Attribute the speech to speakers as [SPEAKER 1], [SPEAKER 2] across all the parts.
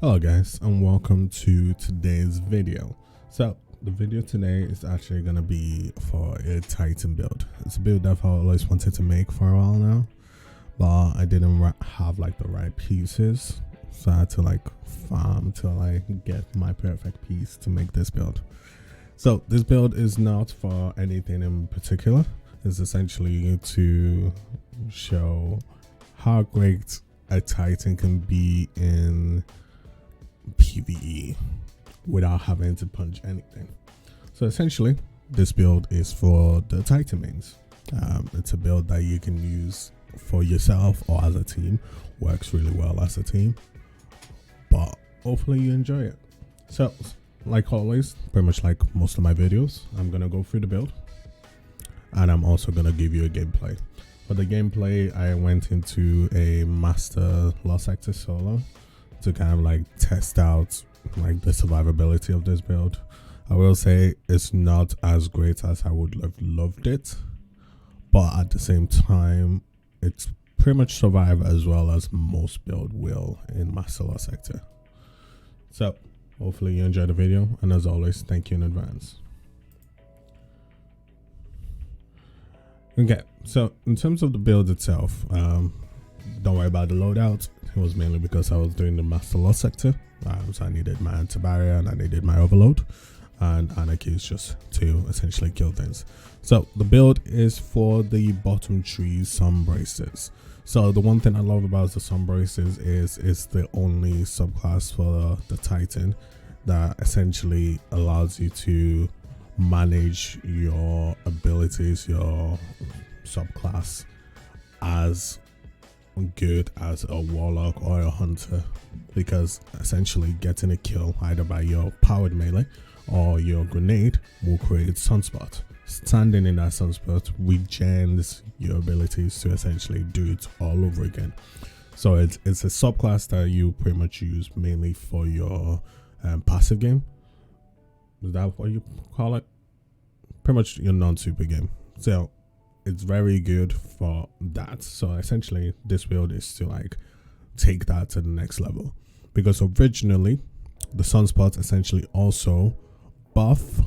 [SPEAKER 1] Hello guys, and welcome to today's video. So the video today is actually going to be for a Titan build. It's a build that I've always wanted to make for a while now, but I didn't have like the right pieces, so I had to like farm till I get my perfect piece to make this build. So this build is not for anything in particular. It's essentially to show how great a Titan can be in PvE without having to punch anything. So essentially this build is for the Titan mains. It's a build that you can use for yourself or as a team. Works really well as a team, but hopefully you enjoy it. So like always, pretty much like most of my videos, I'm gonna go through the build and I'm also gonna give you a gameplay. For the gameplay, I went into a master Lost Sector solo to kind of like test out like the survivability of this build. I will say it's not as great as I would have loved it, but at the same time it's pretty much survive as well as most build will in Master Lost Sector. So hopefully you enjoy the video, and as always, thank you in advance. Okay, so in terms of the build itself, don't worry about the loadout. It was mainly because I was doing the Master Lost Sector, so I needed my anti-barrier and I needed my overload, and Anarchy is just to essentially kill things. So the build is for the bottom 3 Sunbracers. So the one thing I love about the Sunbracers is it's the only subclass for the Titan that essentially allows you to manage your abilities, your subclass, as good as a warlock or a hunter, because essentially getting a kill either by your powered melee or your grenade will create sunspot. Standing in that sunspot regens your abilities to essentially do it all over again. So it's a subclass that you pretty much use mainly for your passive game. Is that what you call it? Pretty much your non-super game. So it's very good for that. So essentially this build is to like take that to the next level, because originally the sunspot essentially also buff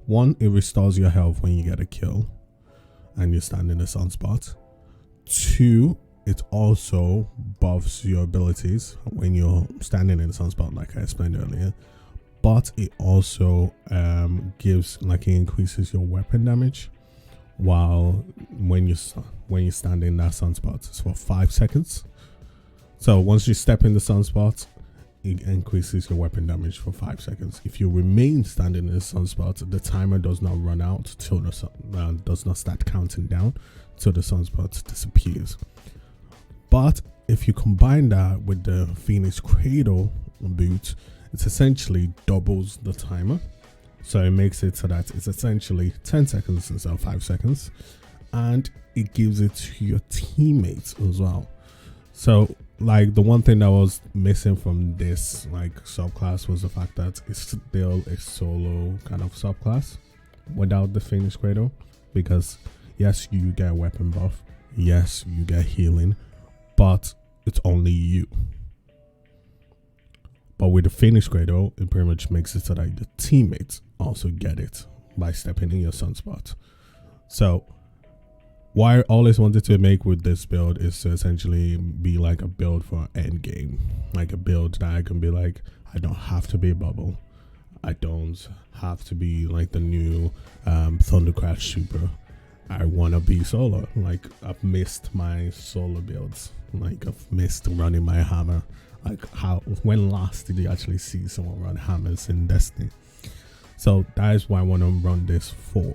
[SPEAKER 1] one, it restores your health when you get a kill and you stand in the sunspot. 2, it also buffs your abilities when you're standing in the sunspot, like I explained earlier, but it also gives like, it increases your weapon damage while when you stand in that sunspot. It's for 5 seconds. So once you step in the sunspot, it increases your weapon damage for 5 seconds. If you remain standing in the sunspot, the timer does not run out till the sun does not start counting down till the sunspot disappears. But if you combine that with the Phoenix Cradle boot, it essentially doubles the timer. So it makes it so that it's essentially 10 seconds instead of 5 seconds, and it gives it to your teammates as well. So like the one thing that was missing from this like subclass was the fact that it's still a solo kind of subclass without the Phoenix Cradle, because yes, you get weapon buff, yes, you get healing, but it's only you. But with the Phoenix Cradle, it pretty much makes it so that the teammates also get it by stepping in your sunspot. So what I always wanted to make with this build is to essentially be like a build for end game, like a build that I can be like, I don't have to be a bubble, I don't have to be like the new Thundercrash Super. I want to be solo. Like I've missed my solo builds, like I've missed running my hammer. Like when last did you actually see someone run hammers in Destiny? So that is why I want to run this for.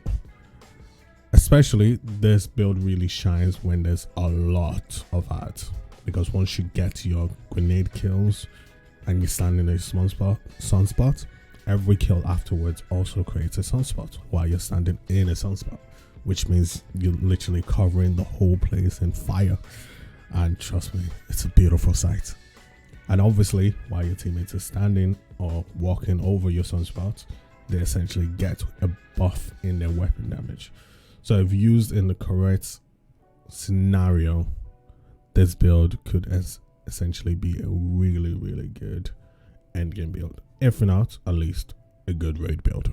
[SPEAKER 1] Especially this build really shines when there's a lot of ads, because once you get your grenade kills and you stand in a sunspot, every kill afterwards also creates a sunspot while you're standing in a sunspot, which means you're literally covering the whole place in fire. And trust me, it's a beautiful sight. And obviously while your teammates are standing or walking over your sunspot, they essentially get a buff in their weapon damage. So if used in the correct scenario, this build could essentially be a really good end game build. If not, at least a good raid build.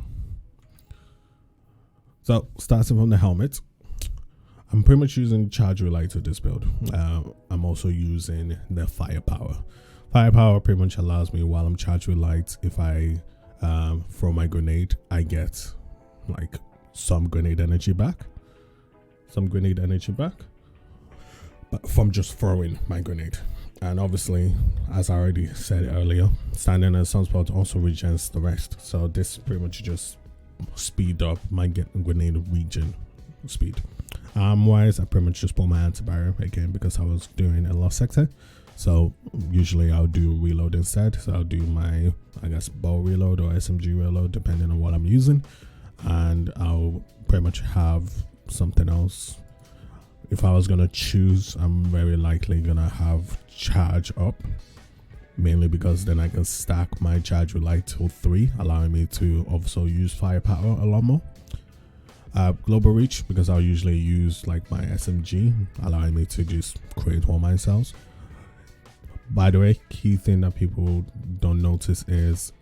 [SPEAKER 1] So starting from the helmet, I'm pretty much using charge relay to this build. I'm also using the firepower. Firepower pretty much allows me, while I'm charged with light, if I throw my grenade, I get like some grenade energy back. But from just throwing my grenade. And obviously, as I already said earlier, standing at a sunspot also regens the rest. So this pretty much just speed up my grenade regen speed. Wise, I pretty much just pull my anti-barrier again because I was doing a lost sector. So usually I'll do reload instead. So I'll do my, I guess, bow reload or SMG reload depending on what I'm using. And I'll pretty much have something else. If I was gonna choose, I'm very likely gonna have charge up, mainly because then I can stack my charge with light till 3, allowing me to also use firepower a lot more. Global reach, because I'll usually use like my SMG, allowing me to just create all mine cells. By the way, key thing that people don't notice is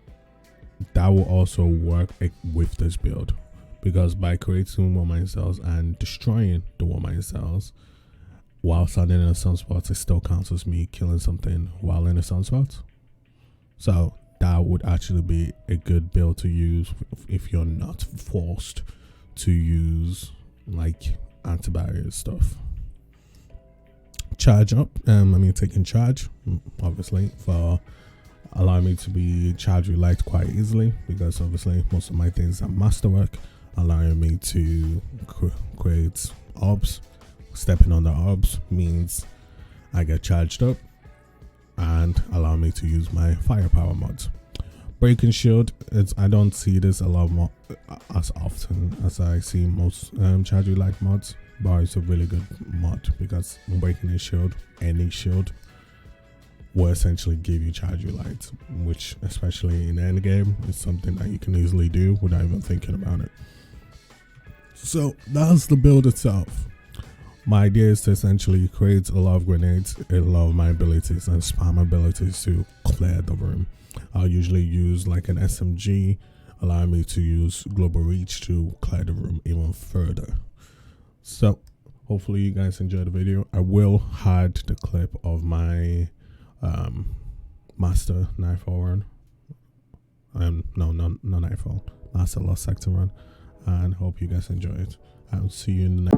[SPEAKER 1] that will also work with this build, because by creating war mine cells and destroying the war mine cells while standing in a sunspot, it still counts as me killing something while in a sunspot. So that would actually be a good build to use if you're not forced to use like anti-barrier stuff. Charge up, taking charge, obviously, for allowing me to be charged with light quite easily, because obviously most of my things are masterwork, allowing me to create orbs. Stepping on the orbs means I get charged up and allow me to use my firepower mods. Breaking shield, I don't see this a lot more as often as I see most charge with light mods, but it's a really good mod because breaking a shield, any shield, will essentially give you charge with light, which especially in the end game is something that you can easily do without even thinking about it. So that's the build itself. My idea is to essentially create a lot of grenades, a lot of my abilities and spam abilities to clear the room. I'll usually use like an SMG, allowing me to use global reach to clear the room even further. So hopefully you guys enjoyed the video. I will hide the clip of my master nightfall run. No, not nightfall, master lost sector run, and hope you guys enjoy it. I'll see you in the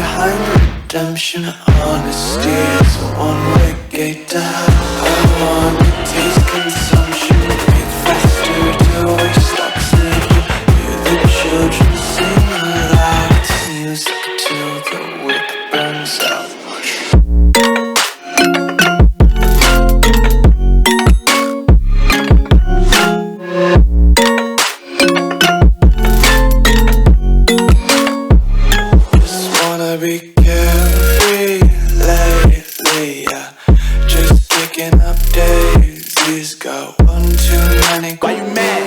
[SPEAKER 2] behind redemption. Honesty is a one-way gate to hell. I want to taste consumption, breathe faster to waste stop sleeping. Hear the children sing aloud. It's music till the wick burns out. Be carefree lately, yeah. Just picking up daisies. Got one too many.
[SPEAKER 3] Why you mad?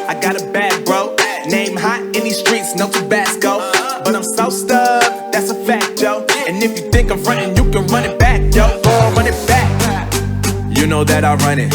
[SPEAKER 3] I got a bag, bro. Name hot in these streets, no Tabasco. But I'm so stuck, that's a fact, yo. And if you think I'm frontin', you can run it back, yo. Run it back. You know that I run it.